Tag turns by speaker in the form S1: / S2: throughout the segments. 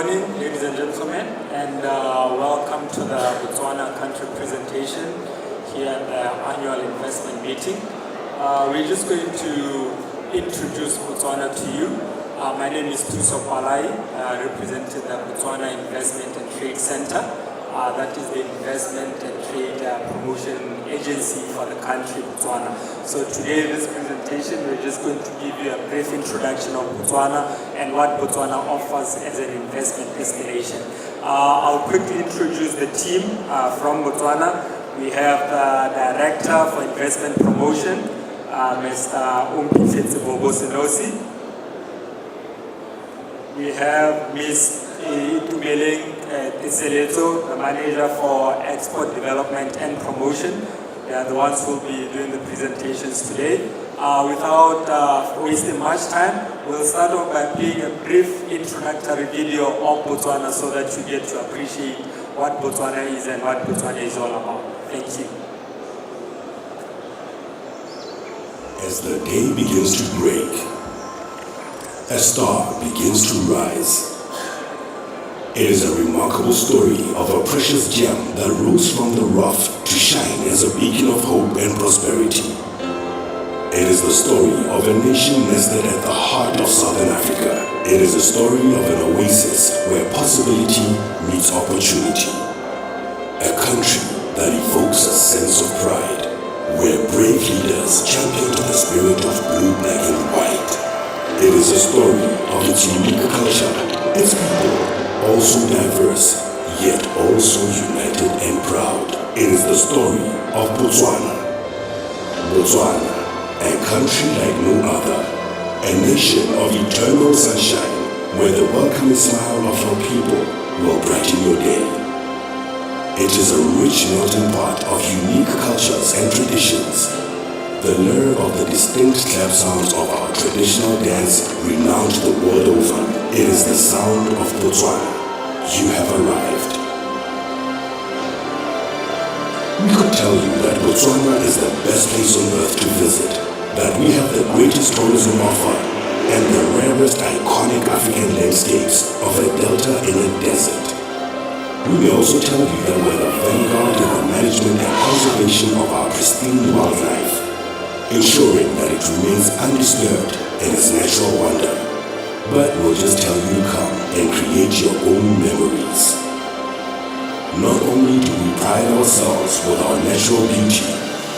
S1: morning, ladies and gentlemen, and welcome to the Botswana country presentation here at the annual investment meeting. We're just going to introduce Botswana to you. My name is Tuso Palai, representing the Botswana Investment and Trade Center. That is the investment and trade promotion agency for the country, Botswana. So today in this presentation, we're just going to give you a brief introduction of Botswana and what Botswana offers as an investment destination. I'll quickly introduce the team from Botswana. We have the Director for Investment Promotion, Mr. Botswana. We have Ms. Itumeleng Tiseleto, the Manager for Export Development and Promotion. They are the ones who will be doing the presentations today. Without wasting much time, we'll start off by playing a brief introductory video of Botswana so that you get to appreciate what Botswana is and what Botswana is all about. Thank you.
S2: As the day begins to break, a star begins to rise. It is a remarkable story of a precious gem that rose from the rough to shine as a beacon of hope and prosperity. It is the story of a nation nested at the heart of Southern Africa. It is a story of an oasis where possibility meets opportunity. A country that evokes a sense of pride, where brave leaders champion the spirit of blue, black and white. It is a story of its unique culture, its people, also diverse, yet also united and proud. It is the story of Botswana. Botswana, a country like no other, a nation of eternal sunshine, where the welcoming smile of your people will brighten your day. It is a rich melting pot of unique cultures and traditions. The lure of the distinct clap sounds of our traditional dance renowned the world over. It is the sound of Botswana. You have arrived. We could tell you that Botswana is the best place on earth to visit, that we have the greatest tourism offer, and the rarest iconic African landscapes of a delta in a desert. We may also tell you that we're the vanguard in the management and conservation of our pristine wildlife, ensuring that it remains undisturbed in its natural wonder. But we'll just tell you to come and create your own memories. Not only do we pride ourselves with our natural beauty,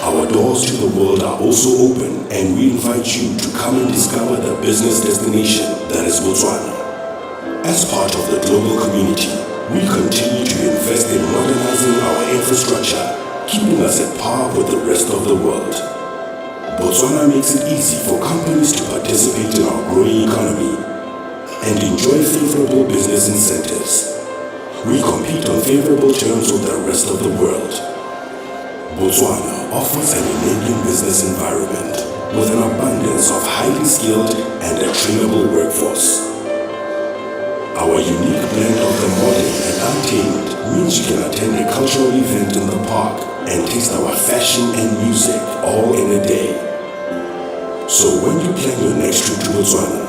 S2: our doors to the world are also open, and we invite you to come and discover the business destination that is Botswana. As part of the global community, we continue to invest in modernizing our infrastructure, keeping us at par with the rest of the world. Botswana makes it easy for companies to participate in our growing economy and enjoy favorable business incentives. We compete on favorable terms with the rest of the world. Botswana offers an enabling business environment with an abundance of highly skilled and a trainable workforce. Our unique blend of the modern and untamed means you can attend a cultural event in the park and taste our fashion and music all in a day. So when you plan your next trip to Botswana,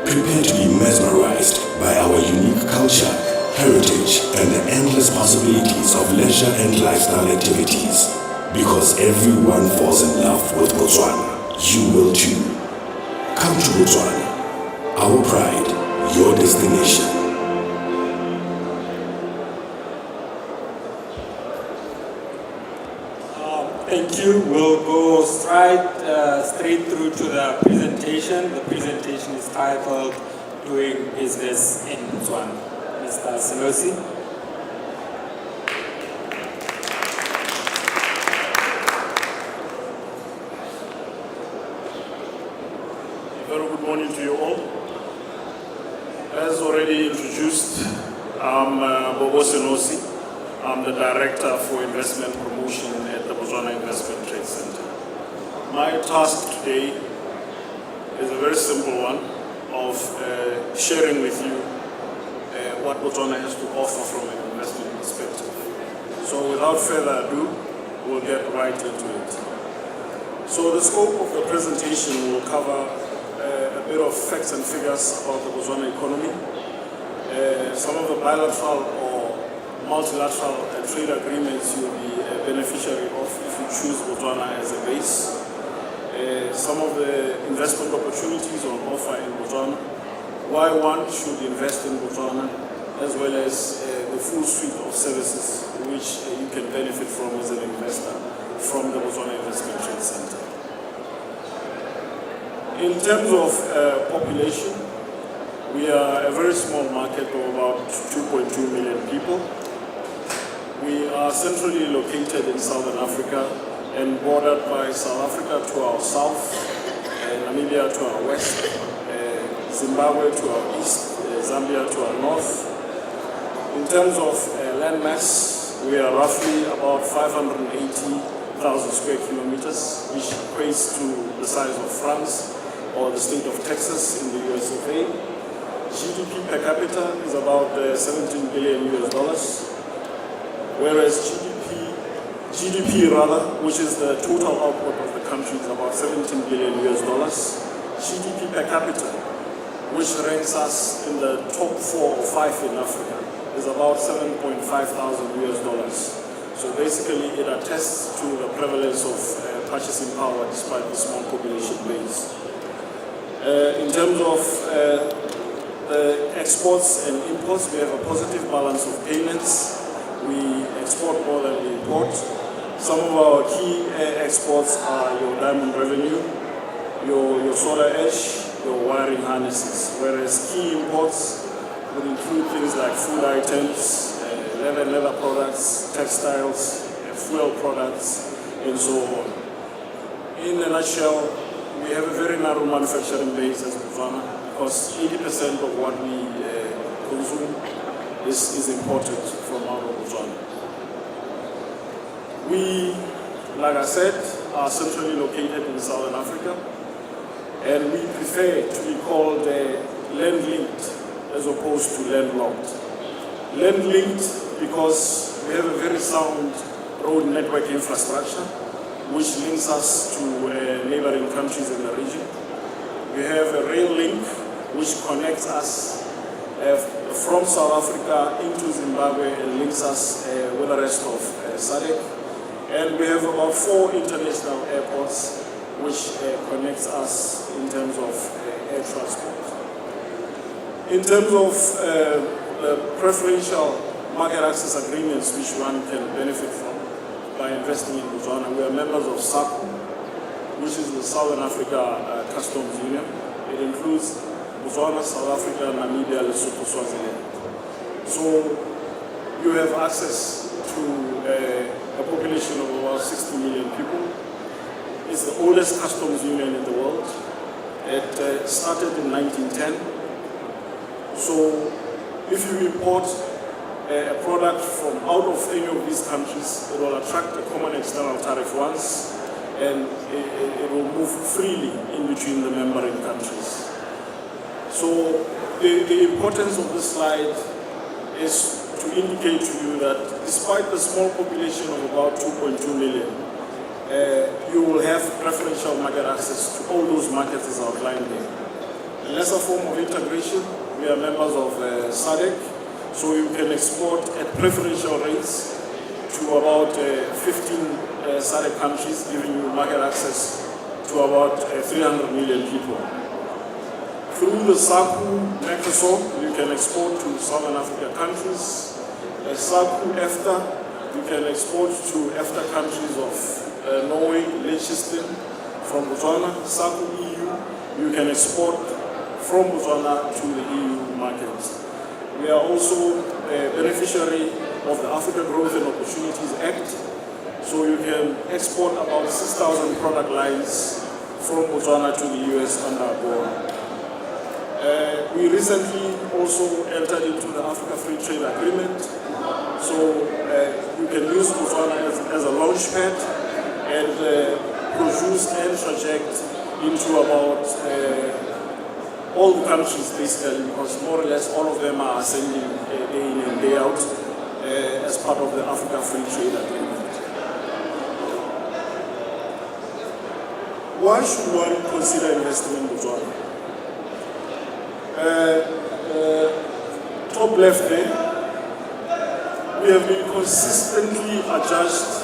S2: prepare to be mesmerized by our unique culture, heritage, and the endless possibilities of leisure and lifestyle activities. Because everyone falls in love with Botswana. You will too. Come to Botswana. Our pride, your destination.
S1: Thank you. We'll go straight through to the presentation. The presentation is titled Doing Business in Botswana. Mr. Selosi.
S3: Very good morning to you all. As already introduced, I'm Botswana. I'm the Director for Investment Promotion at the Botswana Investment Trade Center. My task today is a very simple one of sharing with you what Botswana has to offer from an investment perspective. So without further ado, we'll get right into it. So the scope of the presentation will cover a bit of facts and figures about the Botswana economy, some of the bilateral or multilateral trade agreements you'll be a beneficiary of if you choose Botswana as a base. Some of the investment opportunities on offer in Botswana, why one should invest in Botswana, as well as the full suite of services which you can benefit from as an investor from the Botswana Investment Trade Center. In terms of population, we are a very small market of about 2.2 million people. We are centrally located in Southern Africa and bordered by South Africa to our south, Namibia to our west, Zimbabwe to our east, Zambia to our north. In terms of land mass, we are roughly about 580,000 square kilometers, which equates to the size of France or the state of Texas in the US of A. GDP per capita is about $17 billion US, whereas GDP, which is the total output of the country, is about $17 billion US. GDP per capita, which ranks us in the top 4 or 5 in Africa, is about $7.5 thousand US. So basically it attests to the prevalence of purchasing power despite the small population base. In terms of the exports and imports, we have a positive balance of payments. We export more than we import. Some of our key exports are your diamond revenue, your soda ash, your wiring harnesses, whereas key imports would include things like food items, leather products, textiles, fuel products, and so on. In a nutshell, we have a very narrow manufacturing base as Botswana because 80% of what we consume is imported from out of Botswana. We, like I said, are centrally located in Southern Africa, and we prefer to be called land-linked as opposed to landlocked. Land-linked because we have a very sound road network infrastructure which links us to neighboring countries in the region. We have a rail link which connects us from South Africa into Zimbabwe and links us with the rest of SADC. And we have about 4 international airports which connects us in terms of air transport. In terms of the preferential market access agreements which one can benefit from by investing in Botswana, we are members of SACU, which is the Southern Africa Customs Union. It includes Botswana, South Africa, Namibia, Lesotho, Swaziland. So you have access to a population of about 60 million people. It's the oldest customs union in the world. It started in 1910. So if you import a product from out of any of these countries, it will attract a common external tariff once, and it will move freely in between the member countries. So the importance of this slide is to indicate to you that despite the small population of about 2.2 million, you will have preferential market access to all those markets as outlined there. A lesser form of integration, we are members of SADC, so you can export at preferential rates to about 15 SADC countries, giving you market access to about 300 million people. Through the SACU Mercosur, you can export to Southern Africa countries. SACU EFTA, you can export to EFTA countries of Norway, Liechtenstein, from Botswana. SACU EU, you can export from Botswana to the EU market. We are also a beneficiary of the Africa Growth and Opportunities Act, so you can export about 6,000 product lines from Botswana to the US under AGOA. We recently also entered into the Africa Free Trade Agreement, so you can use Botswana as a launch pad and produce and traject into about all the countries basically, because more or less all of them are sending day in and day out as part of the Africa Free Trade Agreement. Why should one consider investing in Botswana? top left there, we have been consistently adjudged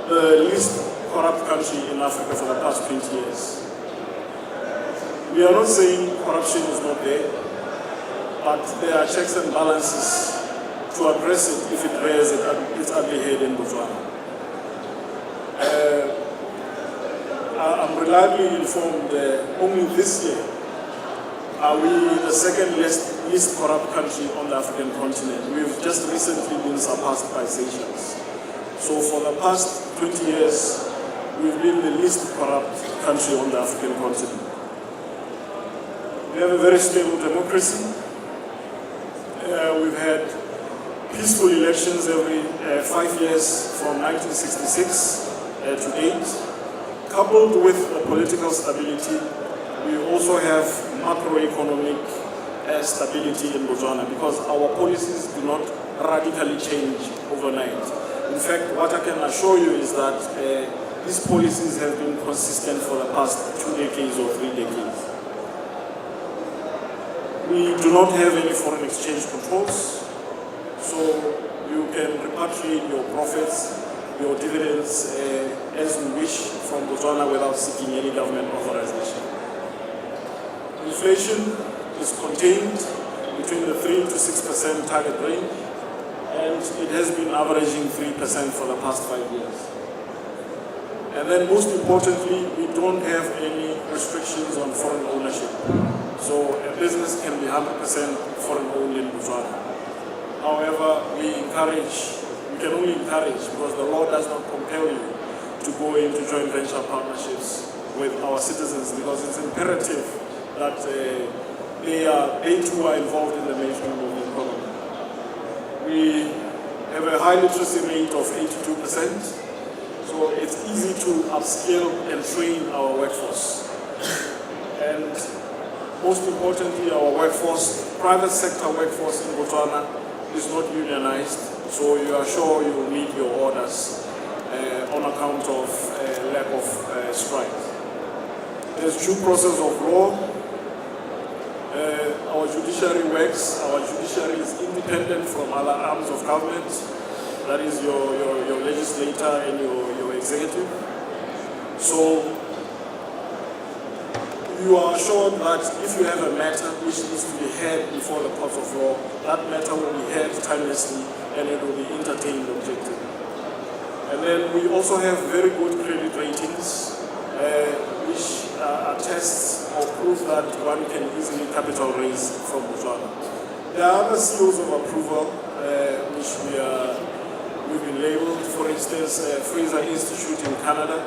S3: the least corrupt country in Africa for the past 20 years. We are not saying corruption is not there, but there are checks and balances to address it if it rears its ugly head in Botswana. I'm reliably informed only this year are we the second least corrupt country on the African continent. We've just recently been surpassed by Seychelles. So for the past 20 years, we've been the least corrupt country on the African continent. We have a very stable democracy. We've had peaceful elections every 5 years from 1966 to date. Coupled with political stability, we also have macroeconomic stability in Botswana because our policies do not radically change overnight. In fact, what I can assure you is that these policies have been consistent for the past 2 decades or 3 decades. We do not have any foreign exchange controls, so you can repatriate your profits, your dividends as you wish from Botswana without seeking any government authorization. Inflation is contained between the 3 to 6% target range, and it has been averaging 3% for the past 5 years. And then most importantly, we don't have any restrictions on foreign ownership. So a business can be 100% foreign owned in Botswana. However, we can only encourage because the law does not compel you to go into joint venture partnerships with our citizens because it's imperative that they too are involved in the mainstream of the economy. We have a high literacy rate of 82%, so it's easy to upskill and train our workforce. And most importantly, our workforce, private sector workforce in Botswana is not unionized, so you are sure you will meet your orders on account of lack of strike. There's due process of law. Our judiciary works. Our judiciary is independent from other arms of government. That is your legislator and your executive. So you are assured that if you have a matter which needs to be heard before the courts of law, that matter will be heard timelessly and it will be entertained objectively. And then we also have very good credit ratings, which attests or prove that one can easily capital raise from Botswana. There are other seals of approval which we've been labeled. For instance, Fraser Institute in Canada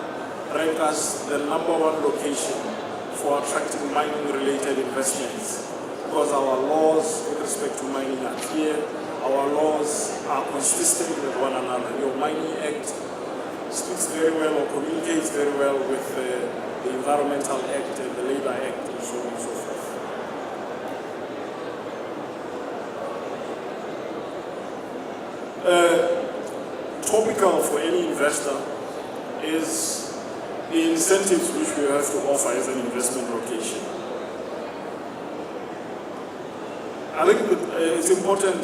S3: ranked us the #1 location for attracting mining-related investments because our laws with respect to mining are clear, our laws are consistent with one another. Your Mining Act speaks very well or communicates very well with the Environmental Act and the Labour Act and so on and so forth. Topical for any investor is the incentives which we have to offer as an investment location. I think it's important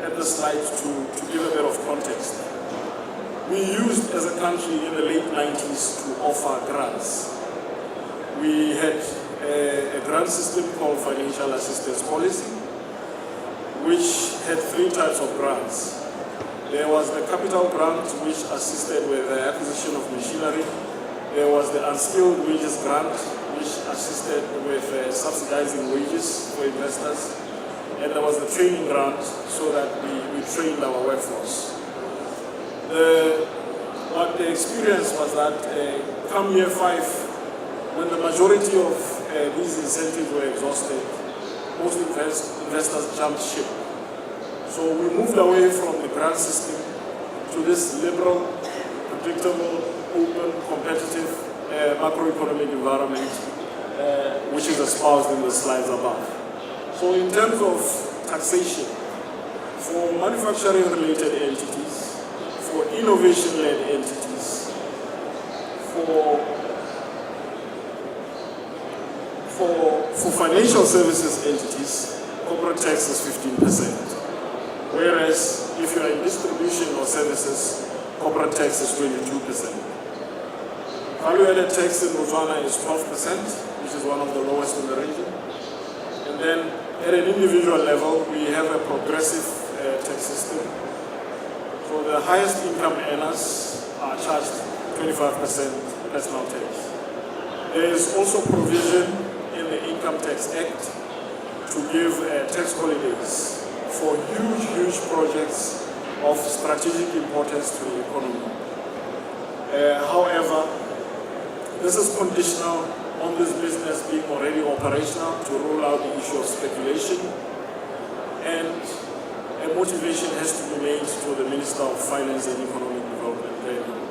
S3: at the slide to give a bit of context. We used as a country in the late 90s to offer grants. We had a grant system called Financial Assistance Policy, which had 3 types of grants. There was the capital grant, which assisted with the acquisition of machinery. There was the unskilled wages grant, which assisted with subsidizing wages for investors. And there was the training grant, so that we trained our workforce. What the experience was that come year 5, when the majority of these incentives were exhausted, most investors jumped ship. So we moved away from the grant system to this liberal, predictable, open, competitive macroeconomic environment, which is espoused in the slides above. So in terms of taxation, for manufacturing-related entities, for innovation-led entities, for financial services entities, corporate tax is 15%. Whereas if you are in distribution or services, corporate tax is 22%. Value-added tax in Botswana is 12%, which is one of the lowest in the region. And then at an individual level, we have a progressive tax system. So the highest income earners are charged 25% personal tax. There is also provision in the Income Tax Act to give tax holidays for huge projects of strategic importance to the economy. However, this is conditional on this business being already operational to rule out the issue of speculation, and a motivation has to be made to the Minister of Finance and Economic Development Planning.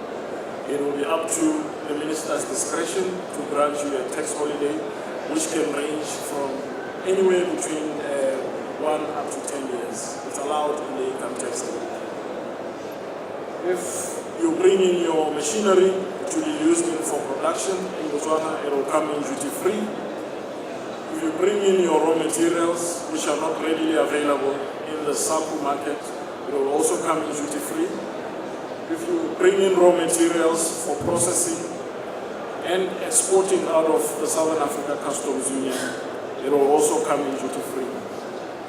S3: It will be up to the Minister's discretion to grant you a tax holiday, which can range from anywhere between 1 up to 10 years. It's allowed in the Income Tax Act. If you bring in your machinery to be used for production in Botswana, it will come in duty-free. If you bring in your raw materials, which are not readily available in the SAPU market, it will also come in duty-free. If you bring in raw materials for processing and exporting out of the Southern Africa Customs Union, it will also come in duty-free.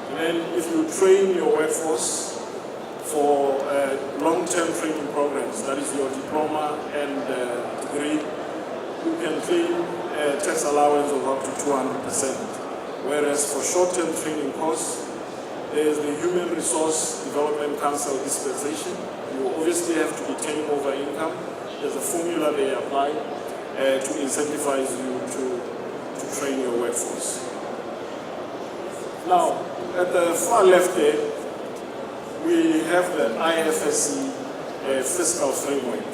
S3: And then if you train your workforce for long-term training programs, that is your diploma and degree, you can claim a tax allowance of up to 200%. Whereas for short-term training costs, there is the Human Resource Development Council dispensation. You obviously have to be turning over income. There's a formula they apply to incentivize you to train your workforce. Now, at the far left there, we have the IFSC fiscal framework,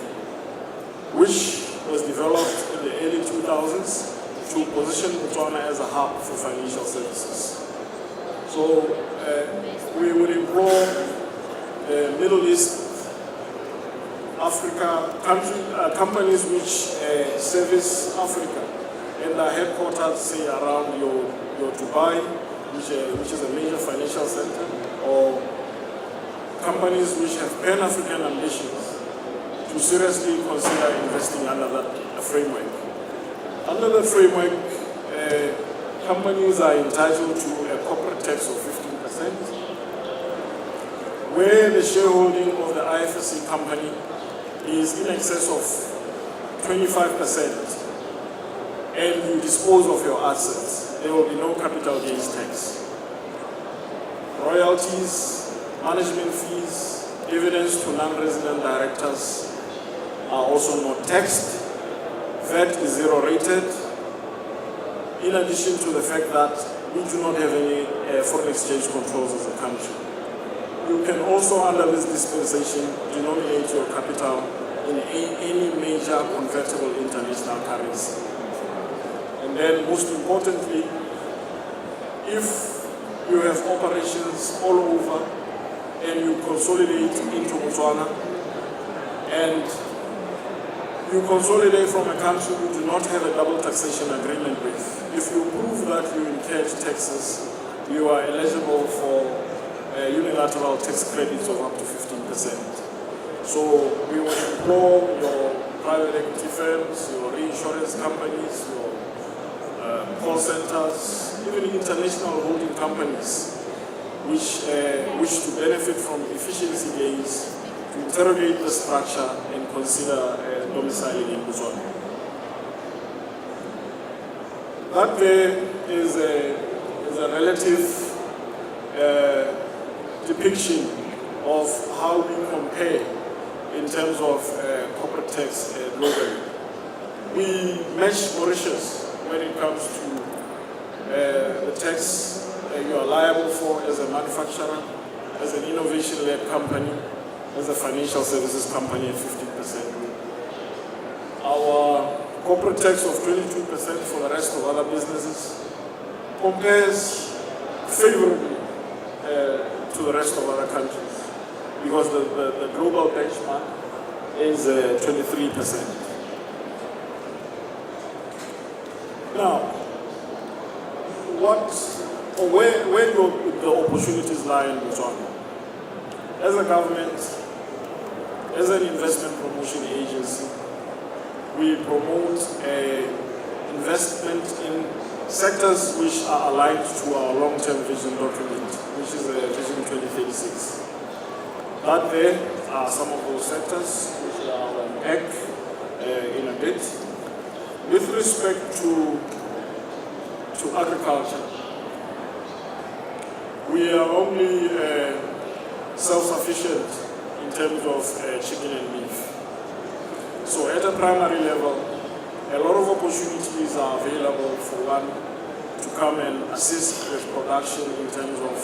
S3: which was developed in the early 2000s to position Botswana as a hub for financial services. So we would implore Middle East, Africa companies which service Africa and are headquartered, say, around your Dubai, which is a major financial center, or companies which have pan-African ambitions, to seriously consider investing under that framework. Under the framework, companies are entitled to a corporate tax of 15%, where the shareholding of the IFSC company is in excess of 25%, and you dispose of your assets, there will be no capital gains tax. Royalties, management fees, dividends to non-resident directors are also not taxed. VAT is zero rated, in addition to the fact that we do not have any foreign exchange controls as a country. You can also, under this dispensation, denominate your capital in any major convertible international currency. And then, most importantly, if you have operations all over and you consolidate into Botswana, and you consolidate from a country you do not have a double taxation agreement with, if you prove that you incurred taxes, you are eligible for unilateral tax credits of up to 15%. So we will implore your private equity firms, your reinsurance companies, your call centers, even international holding companies, which wish to benefit from efficiency gains, to interrogate the structure and consider domiciling in Botswana. That there is a relative depiction of how we compare in terms of corporate tax globally. We match Mauritius when it comes to the tax you are liable for as a manufacturer, as an innovation-led company, as a financial services company at 15%. Our corporate tax of 22% for the rest of other businesses compares favorably to the rest of other countries, because the global benchmark is 23%. Now, where do the opportunities lie in Botswana. As a government, as an investment promotion agency, we promote investment in sectors which are aligned to our long-term vision document, which is Vision 2036. That there are some of those sectors which are back in a bit. With respect to agriculture, we are only self-sufficient in terms of chicken and beef. So at a primary level, a lot of opportunities are available for one to come and assist with production in terms of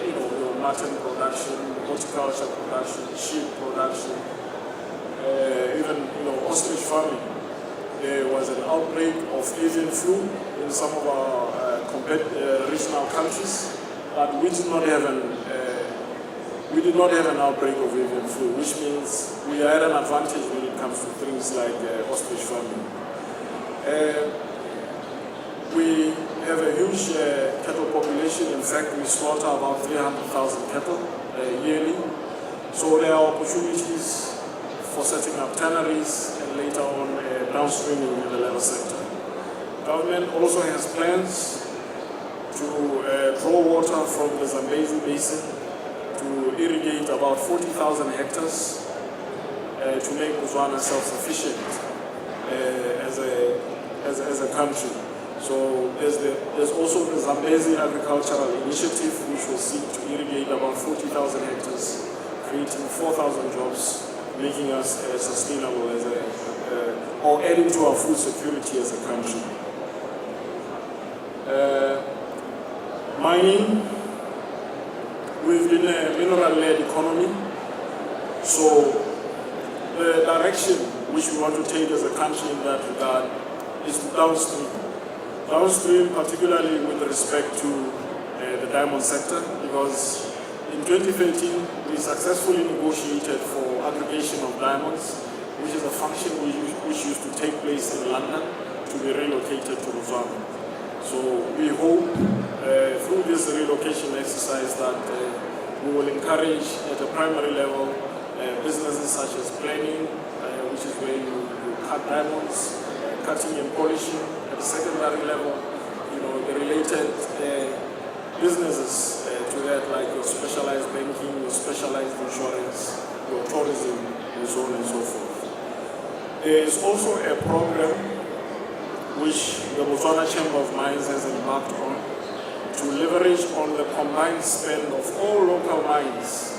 S3: your mutton production, horticulture production, sheep production, even ostrich farming. There was an outbreak of avian flu in some of our regional countries, but we did not have an outbreak of avian flu, which means we are at an advantage when it comes to things like ostrich farming. We have a huge cattle population. In fact, we slaughter about 300,000 cattle yearly. So there are opportunities for setting up tanneries and later on downstreaming in the leather sector. Government also has plans to draw water from the Zambezi Basin to irrigate about 40,000 hectares to make Botswana self-sufficient as a country. So there's also the Zambezi Agricultural Initiative, which will seek to irrigate about 40,000 hectares, creating 4,000 jobs, making us sustainable or adding to our food security as a country. Mining, we've been a mineral-led economy, so the direction which we want to take as a country in that regard is downstream. Downstream, particularly with respect to the diamond sector, because in 2013 we successfully negotiated for aggregation of diamonds, which is a function which used to take place in London, to be relocated to Botswana. So we hope through this relocation exercise that we will encourage at a primary level businesses such as planning, which is where you cut diamonds, cutting and polishing. At the secondary level, the related businesses to that, like your specialized banking, your specialized insurance, your tourism, and so on and so forth. There is also a program which the Botswana Chamber of Mines has embarked on to leverage on the combined spend of all local mines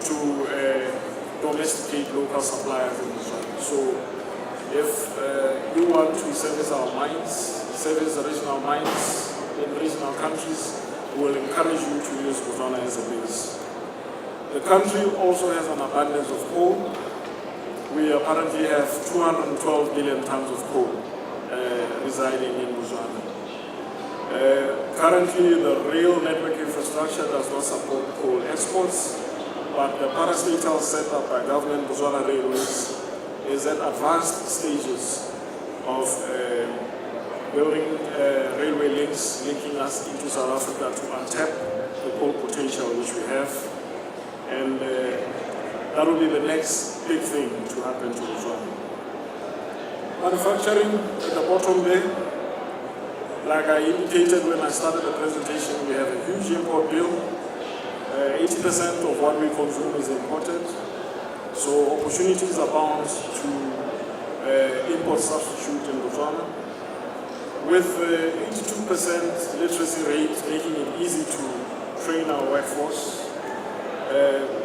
S3: to domesticate local suppliers in Botswana. So if you want to service our mines, service the regional mines in regional countries, we will encourage you to use Botswana as a base. The country also has an abundance of coal. We apparently have 212 billion tons of coal residing in Botswana. Currently, the rail network infrastructure does not support coal exports, but the parastatal setup by government Botswana Railways is at advanced stages of building railway links linking us into South Africa to untap the coal potential which we have. And that will be the next big thing to happen to Botswana. Manufacturing at the bottom there, like I indicated when I started the presentation, we have a huge import bill. 80% of what we consume is imported. So opportunities abound to import substitute in Botswana. With 82% literacy rate, making it easy to train our workforce,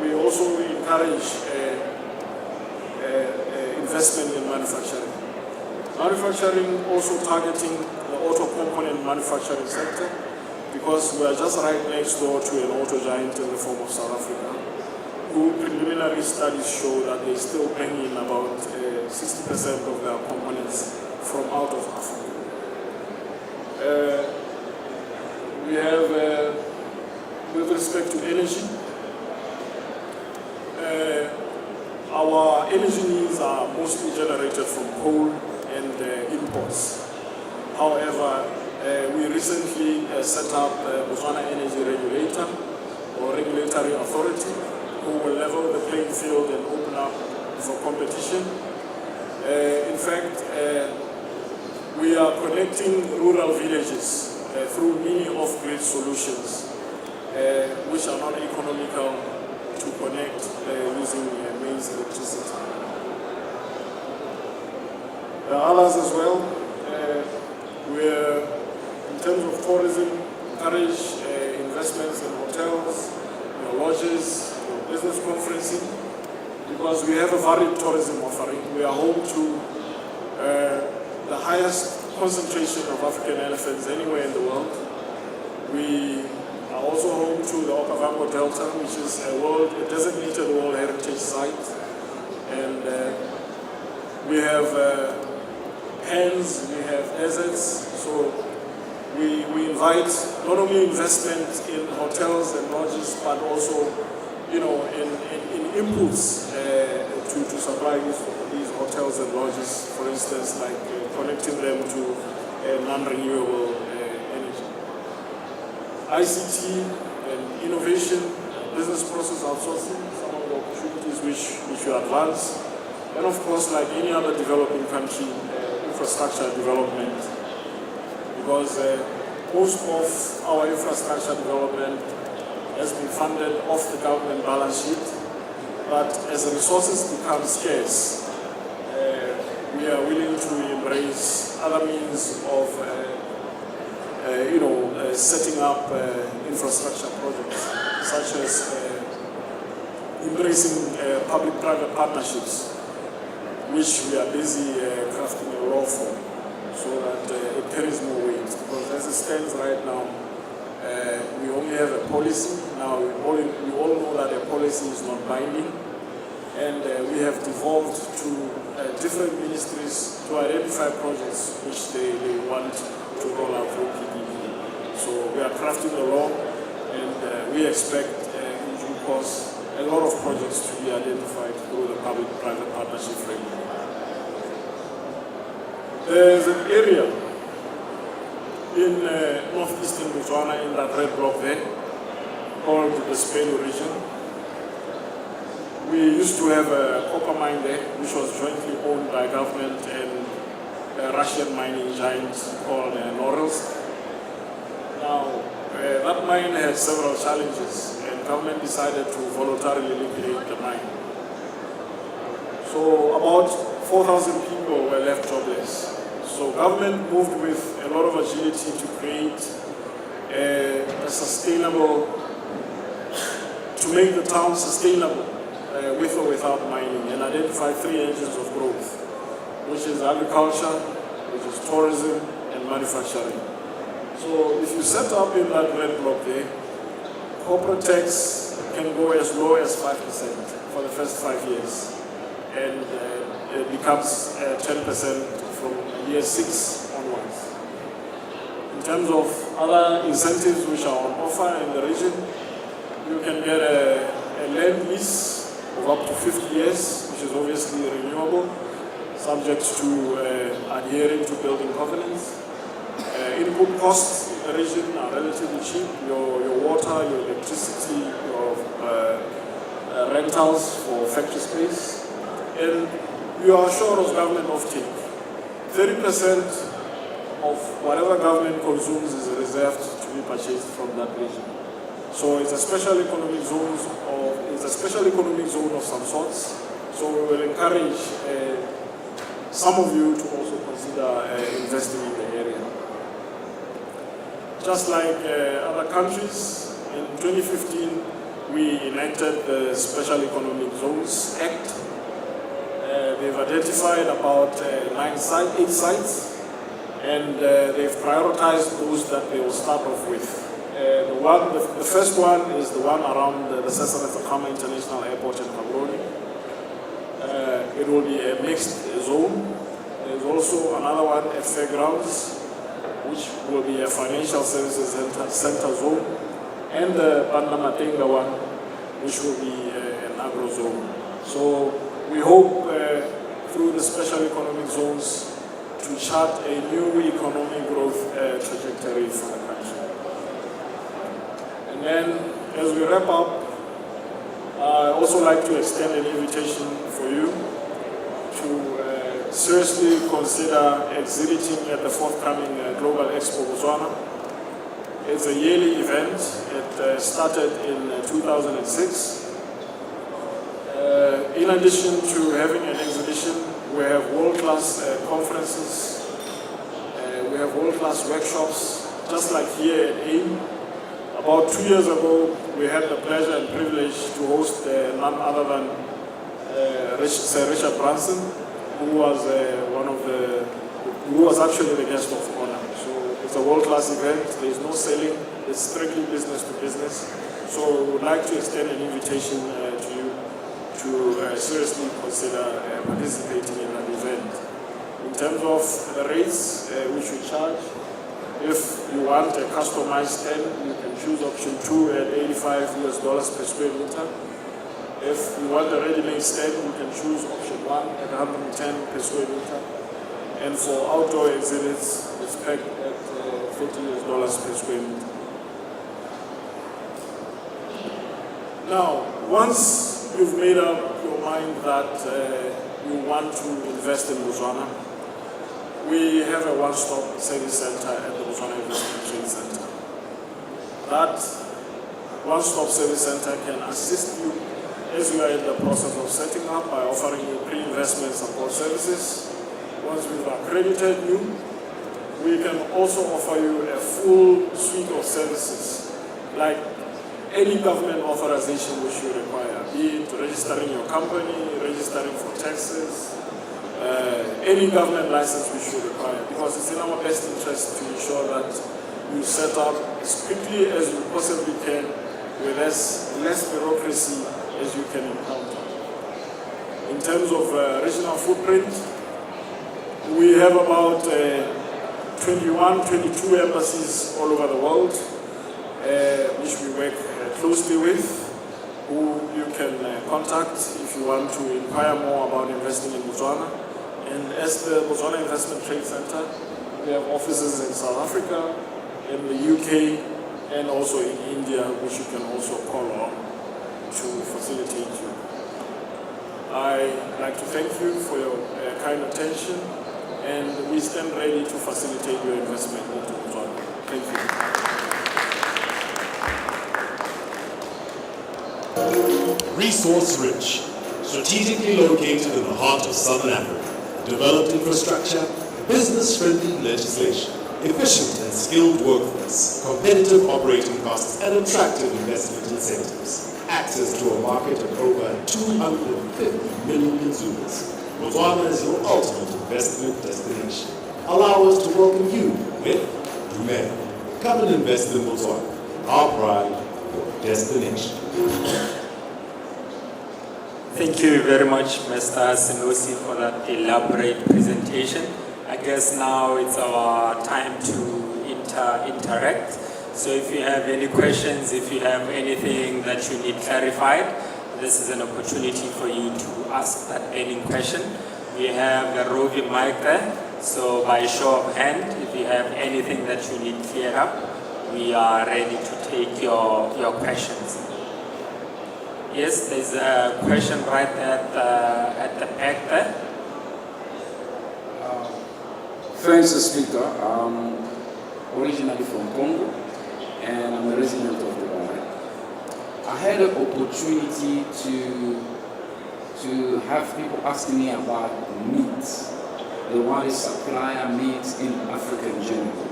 S3: we also encourage investment in manufacturing. Manufacturing also targeting the auto component manufacturing sector, because we are just right next door to an auto giant in the form of South Africa, who preliminary studies show that they still bring in about 60% of their components from out of Africa. We have, with respect to energy, our energy needs are mostly generated from coal and imports. However, We recently set up Botswana Energy Regulator or Regulatory Authority, who will level the playing field and open up for competition. In fact, we are connecting rural villages through mini off-grid solutions, which are not economical to connect using maize electricity. There are others as well. We're, in terms of tourism, encourage investments in hotels, lodges, business conferencing, because we have a varied tourism offering. We are home to the highest concentration of African elephants anywhere in the world. We are also home to the Okavango Delta, which is a designated World Heritage Site. And we have hands, we have deserts, so we invite not only investment in hotels and lodges, but also, in inputs to supply these hotels and lodges, for instance, like connecting them to non-renewable energy. ICT and innovation, business process outsourcing, some of the opportunities which we advance, and of course, like any other developing country, infrastructure development, because most of our infrastructure development has been funded off the government balance sheet, but as the resources become scarce, we are willing to embrace other means of setting up infrastructure projects, such as embracing public-private partnerships, which we are busy crafting a law for, so that it carries more weight. Because as it stands right now, we only have a policy. Now we all know that a policy is not binding, and we have devolved to different ministries to identify projects which they want to roll out through PPP. So we are crafting a law, and we expect in due course a lot of projects to be identified through the public-private partnership framework. There's an area in northeastern Botswana, in that red block there, called the Spelu region. We used to have a copper mine there, which was jointly owned by government and a Russian mining giant called Norilsk. Now, that mine had several challenges, and government decided to voluntarily liquidate the mine. So about 4,000 people were left jobless. So government moved with a lot of agility to create a sustainable, to make the town sustainable with or without mining, and identify 3 engines of growth, which is agriculture, which is tourism, and manufacturing. So if you set up in that red block there, corporate tax can go as low as 5% for the first 5 years, and it becomes 10% from year 6 onwards. In terms of other incentives which are on offer in the region, you can get a land lease of up to 50 years, which is obviously renewable, subject to adhering to building covenants. Input costs in the region are relatively cheap. Your water, your electricity, your rentals for factory space, and you are assured of government offtake. 30% of whatever government consumes is reserved to be purchased from that region. So it's a special economic zone, of some sorts. So we will encourage some of you to also consider investing in the area. Just like other countries, in 2015 we enacted the Special Economic Zones Act. They've identified about 8 sites, and they've prioritized those that they will start off with. The first one is the one around the Sesame International Airport in Cameroon. It will be a mixed zone. There's also another one at Fairgrounds, which will be a financial services center zone, and the Pandamatenga one, which will be an agro zone. So we hope through the special economic zones to to chart a new economic growth trajectory for the country. And then, as we wrap up, I also like to extend an invitation for you to seriously consider exhibiting at the forthcoming Global Expo Botswana. It's a yearly event. It started in 2006. In addition to having an exhibition, we have world-class conferences, we have world-class workshops, just like here at AIM. About 2 years ago, we had the pleasure and privilege to host none other than Sir Richard Branson, who was who was actually the guest of honor. So it's a world-class event. There is no selling. It's strictly business to business. So we would like to extend an invitation to you to seriously consider participating in that event. In terms of the rates which we charge, if you want a customized stand, you can choose option 2 at $85 per square meter. If you want a ready-made stand, you can choose option 1 at $110 per square meter. And for outdoor exhibits, it's pegged at $40 per square meter. Now, once you've made up your mind that you want to invest in Botswana, we have a one-stop service center at the Botswana Investment Trade Center. That one-stop service center can assist you as you are in the process of setting up by offering you pre-investment support services. Once we've accredited you, we can also offer you a full suite of services like any government authorization which you require, be it registering your company, registering for taxes, any government license which you require, because it's in our best interest to ensure that you set up as quickly as you possibly can with as less bureaucracy as you can encounter. In terms of regional footprint, we have about 21, 22 embassies all over the world, which we work closely with, who you can contact if you want to inquire more about investing in Botswana. And as the Botswana Investment Trade Center, we have offices in South Africa, in the UK, and also in India, which you can also call on to facilitate you. I'd like to thank you for your kind attention, and we stand ready to facilitate your investment into Botswana. Thank you.
S2: Resource-rich, strategically located in the heart of Southern Africa, developed infrastructure, business-friendly legislation, efficient and skilled workforce, competitive operating costs, and attractive investment incentives. Access to a market of over 250 million consumers. Botswana is your ultimate investment destination. Allow us to welcome you with Dumela. Come and invest in Botswana. Our pride, your destination.
S1: Thank you very much, Mr. Senosi, for that elaborate presentation. I guess now it's our time to interact. So if you have any questions, if you have anything that you need clarified, this is an opportunity for you to ask that burning question. We have a roving mic there, so by show of hand, if you have anything that you need cleared up, we are ready to take your questions. Yes, there's a question right at the back there.
S4: Thanks, Speaker. I'm originally from Congo, and I'm a resident of Dubai. I had an opportunity to have people asking me about meat. They want to supply meat in Africa in general.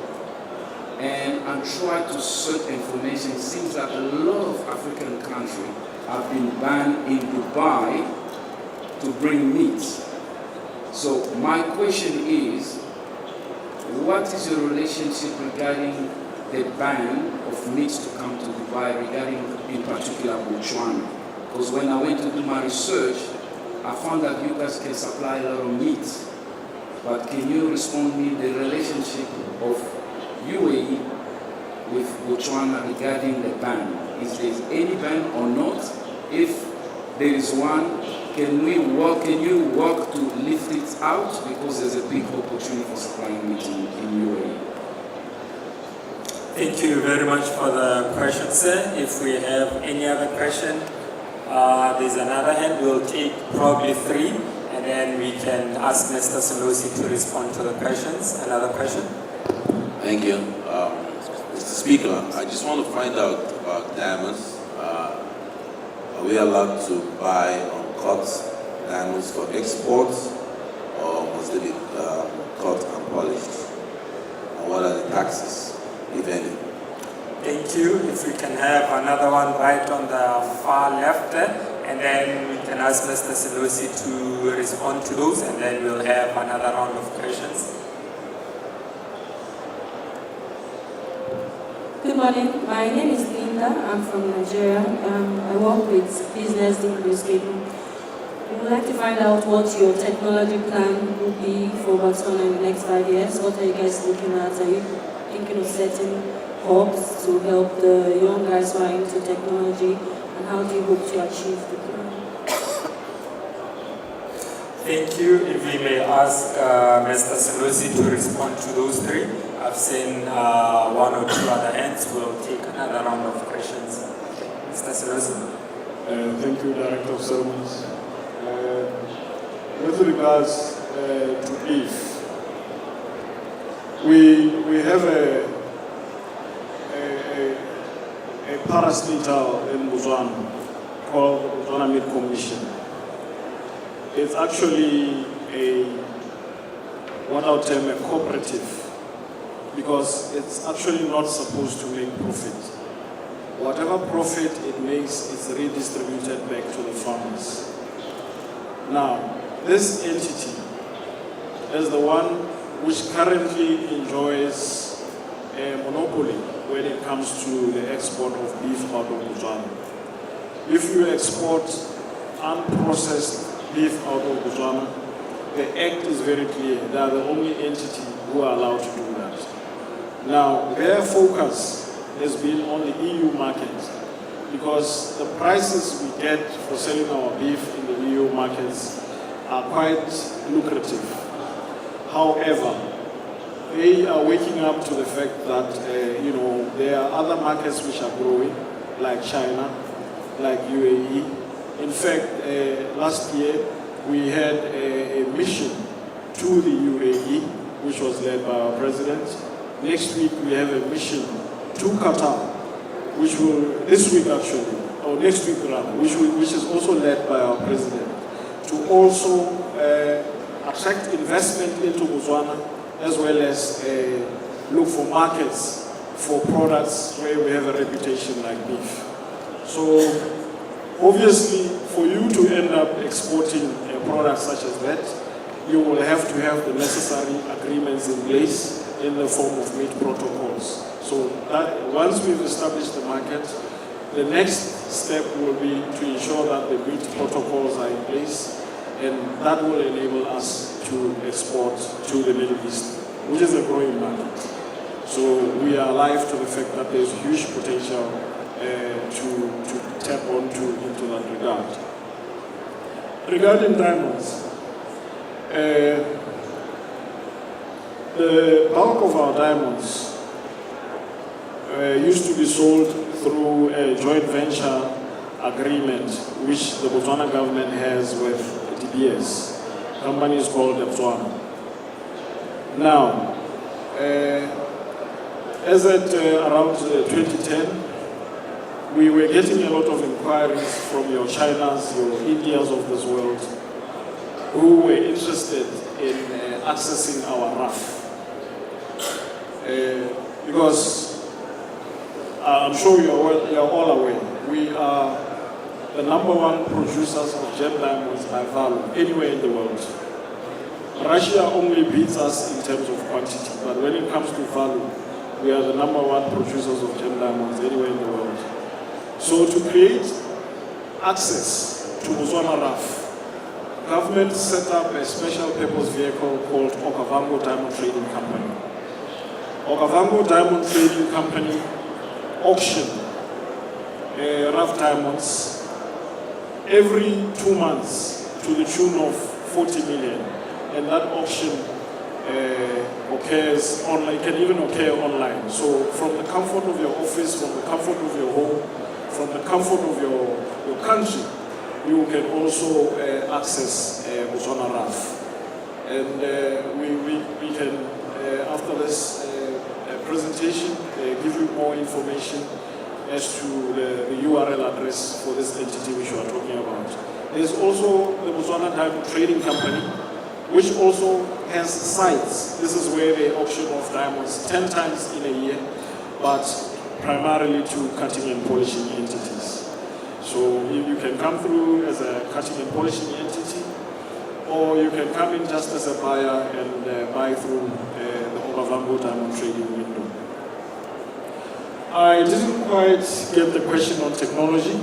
S4: And I tried to search information. It seems that a lot of African countries have been banned in Dubai to bring meat. So my question is, what is your relationship regarding the ban of meat to come to Dubai, regarding in particular Botswana? Because when I went to do my research, I found that you guys can supply a lot of meat. But can you respond to me the relationship of UAE with Botswana regarding the ban? Is there any ban or not? If there is one, can you work to lift it out because there's a big opportunity for supplying meat in UAE.
S1: Thank you very much for the question, sir. If we have any other question, there's another hand. We'll take probably 3, and then we can ask Mr. Solosi to respond to the questions. Another question?
S5: Thank you. Mr. Speaker, I just want to find out about diamonds. Are we allowed to buy uncut diamonds for exports, or must they be cut and polished? And what are the taxes, if any?
S1: Thank you. If we can have another one right on the far left there, and then we can ask Mr. Solosi to respond to those, and then we'll have another round of questions.
S6: Good morning. My name is Linda. I'm from Nigeria. I work with Business Newspaper. We would like to find out what your technology plan will be for Botswana in the next 5 years. What are you guys looking at? Are you thinking of setting hubs to help the young guys who are into technology? And how do you hope to achieve the plan?
S1: Thank you. If we may ask Mr. Solosi to respond to those 3. I've seen 1 or 2 other hands. We'll take another round of questions. Mr. Solosi.
S3: Thank you, Director of Ceremonies. With regards to beef, we have a parastatal in Botswana called the Botswana Meat Commission. It's actually what I would term a cooperative, because it's actually not supposed to make profit. Whatever profit it makes is redistributed back to the farmers. Now, this entity is the one which currently enjoys a monopoly when it comes to the export of beef out of Botswana. If you export unprocessed beef out of Botswana, the act is very clear. They are the only entity who are allowed to do that. Now, their focus has been on the EU market, because the prices we get for selling our beef in the EU markets are quite lucrative. However, they are waking up to the fact that there are other markets which are growing, like China, like UAE. In fact, last year we had a mission to the UAE, which was led by our president. Next week we have a mission to Qatar, which will, this week actually, or next week rather, which is also led by our president, to also attract investment into Botswana, as well as look for markets for products where we have a reputation like beef. So obviously, for you to end up exporting a product such as that, you will have to have the necessary agreements in place in the form of meat protocols. So that once we've established the market, the next step will be to ensure that the meat protocols are in place, and that will enable us to export to the Middle East, which is a growing market. So we are alive to the fact that there's huge potential to tap onto into that regard. Regarding diamonds, the bulk of our diamonds used to be sold through a joint venture agreement which the Botswana government has with DBS. The company is called Botswana. Now, as at around 2010, we were getting a lot of inquiries from your Chinas, your Indias of this world, who were interested in accessing our RAF. Because I'm sure you are all aware, we are the #1 producers of gem diamonds by value anywhere in the world. Russia only beats us in terms of quantity, but when it comes to value, we are the #1 producers of gem diamonds anywhere in the world. So to create access to Botswana RAF, government set up a special purpose vehicle called Okavango Diamond Trading Company. Okavango Diamond Trading Company auction rough diamonds every 2 months to the tune of 40 million. And that auction occurs online, can even occur online. So from the comfort of your office, from the comfort of your home, from the comfort of your country, you can also access Botswana RAF. And we can, after this presentation, give you more information as to the URL address for this entity which we are talking about. There's also the Botswana Diamond Trading Company, which also has sites. This is where they auction off diamonds 10 times in a year, but primarily to cutting and polishing entities. So you can come through as a cutting and polishing entity, or you can come in just as a buyer and buy through the Okavango Diamond Trading window. I didn't quite get the question on technology,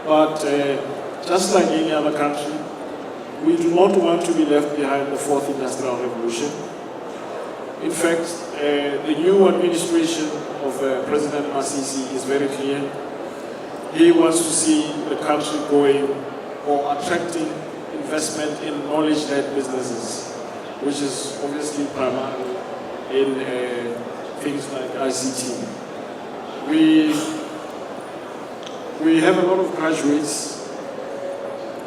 S3: but just like any other country, we do not want to be left behind the fourth industrial revolution. In fact, the new administration of President Masisi is very clear. He wants to see the country going or attracting investment in knowledge-led businesses, which is obviously primarily in things like ICT. We have a lot of graduates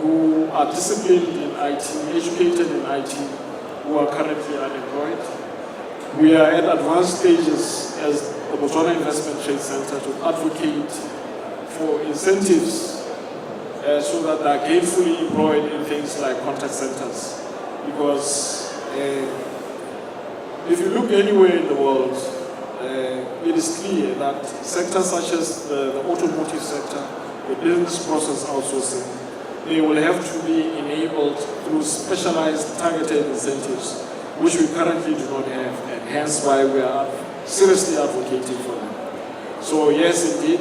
S3: who are disciplined in IT, educated in IT, who are currently unemployed. We are at advanced stages as the Botswana Investment Trade Center to advocate for incentives so that they are gainfully employed in things like contact centers. Because if you look anywhere in the world, it is clear that sectors such as the automotive sector, the business process outsourcing, they will have to be enabled through specialized targeted incentives, which we currently do not have, and hence why we are seriously advocating for them. So yes, indeed,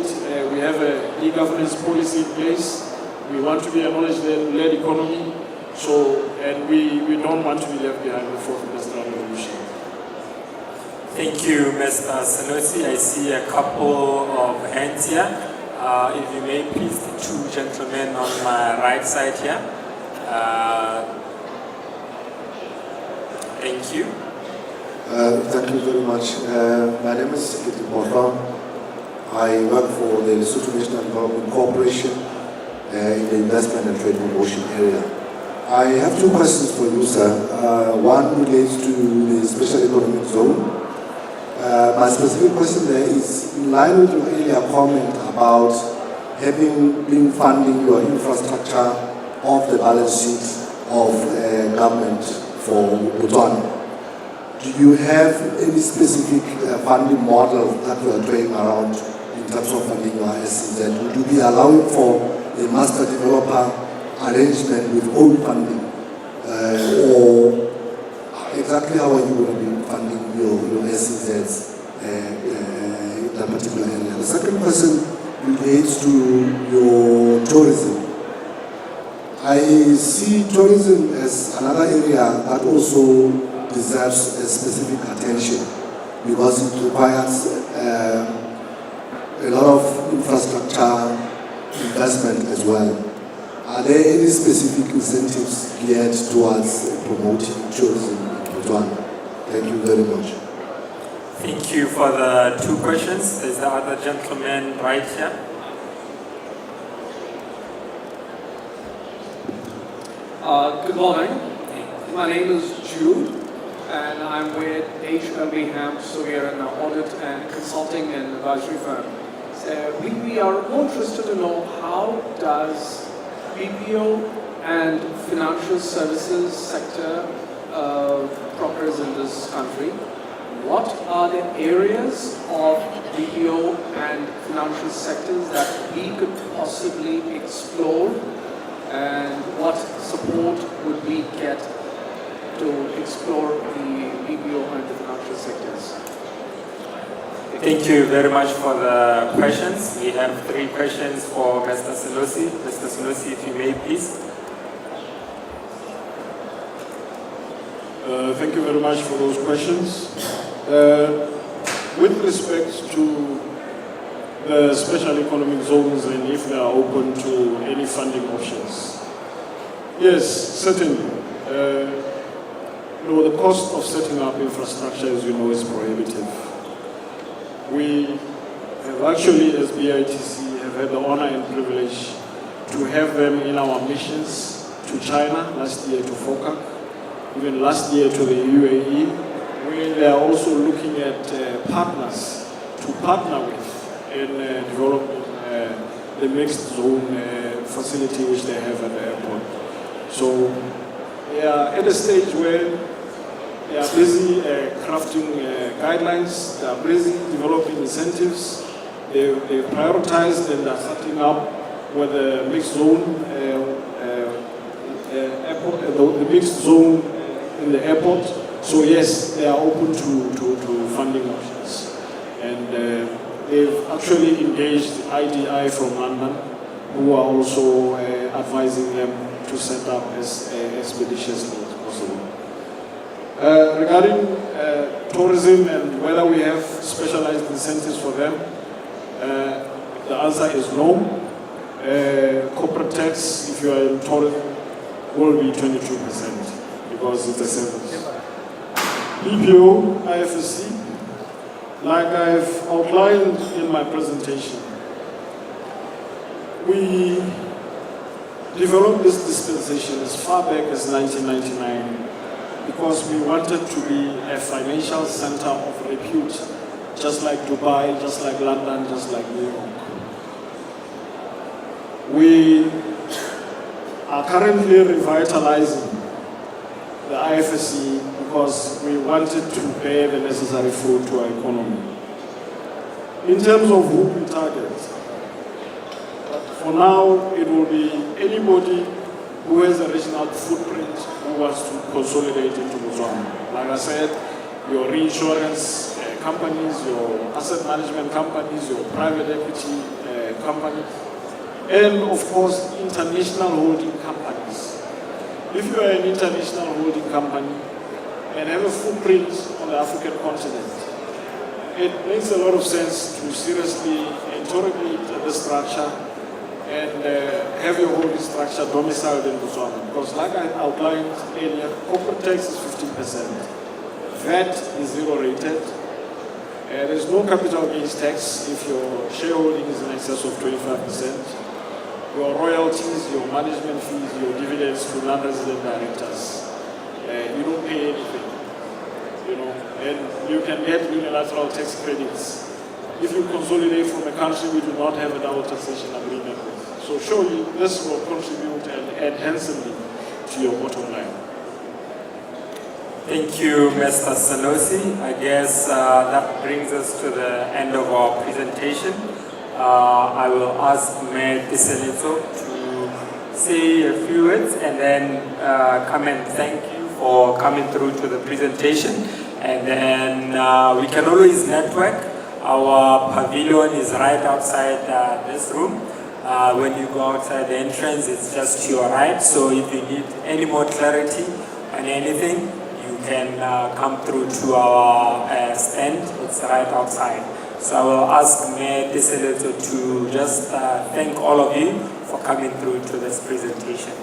S3: we have an e-governance policy in place. We want to be a knowledge-led economy, and we don't want to be left behind the fourth industrial revolution.
S1: Thank you, Mr. Sanosi. I see a couple of hands here. If you may, please, the two gentlemen on my right side here. Thank you.
S7: Thank you very much. My name is Sekiti Porra. I work for the Lesotho National Development Corporation in the investment and trade promotion area. I have two questions for you, sir. One relates to the special economic zone. My specific question there is in line with your earlier comment about been funding your infrastructure off the balance sheet of government for Botswana. Do you have any specific funding model that you are trying around in terms of funding your SCZ? Would you be allowing for a master developer arrangement with own funding? Or exactly how are you going to be funding your SCZs in that particular area? The second question relates to your tourism. I see tourism as another area that also deserves a specific attention because it requires a lot of infrastructure investment as well. Are there any specific incentives geared towards promoting tourism in Botswana? Thank you very much.
S1: Thank you for the two questions. There's the other gentleman right here.
S8: Good morning. My name is Jude, and I'm with HLB Ham, so we are an audit and consulting and advisory firm. So we are more interested to know how does BPO and financial services sector progress in this country. What are the areas of BPO and financial sectors that we could possibly explore, and what support would we get to explore the BPO and the financial sectors?
S1: Thank you very much for the questions. We have 3 questions for Mr. Sanosi. Mr. Sanosi, if you may, please.
S3: Thank you very much for those questions. With respect to the special economic zones and if they are open to any funding options, yes, certainly. The cost of setting up infrastructure, as you know, is prohibitive. We have actually, as BITC, have had the honor and privilege to have them in our missions to China last year to FOCAC, even last year to the UAE, where they are also looking at partners to partner with in developing the mixed zone facility which they have at the airport. So they are at a stage where they are busy crafting guidelines, they are busy developing incentives, they prioritized and are setting up with the mixed zone airport, the mixed zone in the airport. So yes, they are open to funding options. And they've actually engaged IDI from London, who are also advising them to set up as expeditiously as possible. Regarding tourism and whether we have specialized incentives for them, the answer is no. Corporate tax, if you are in tourism, will be 22% because it's a service. BPO, IFSC, like I've outlined in my presentation, we developed this dispensation as far back as 1999 because we wanted to be a financial center of repute, just like Dubai, just like London, just like New York. We are currently revitalizing the IFSC because we wanted to bear the necessary fruit to our economy. In terms of who we target, for now it will be anybody who has a regional footprint who wants to consolidate into Botswana. Like I said, your reinsurance companies, your asset management companies, your private equity companies, and of course international holding companies. If you are an international holding company and have a footprint on the African continent, it makes a lot of sense to seriously interrogate the structure and have your holding structure domiciled in Botswana. Because like I outlined earlier, corporate tax is 15%. VAT is zero rated. There is no capital gains tax if your shareholding is in excess of 25%. Your royalties, your management fees, your dividends to non-resident directors, you don't pay anything, and you can get unilateral tax credits. If you consolidate from a country we do not have a double taxation agreement with. So surely this will contribute and add handsomely to your bottom line.
S1: Thank you, Mr. Sanosi. I guess that brings us to the end of our presentation. I will ask Mayor Tiselito to say a few words and then come and thank you for coming through to the presentation. And then we can always network. Our pavilion is right outside this room. When you go outside the entrance, it's just to your right. So if you need any more clarity on anything, you can come through to our stand. It's right outside. So I will ask Mayor Tiselito to just thank all of you for coming through to this presentation.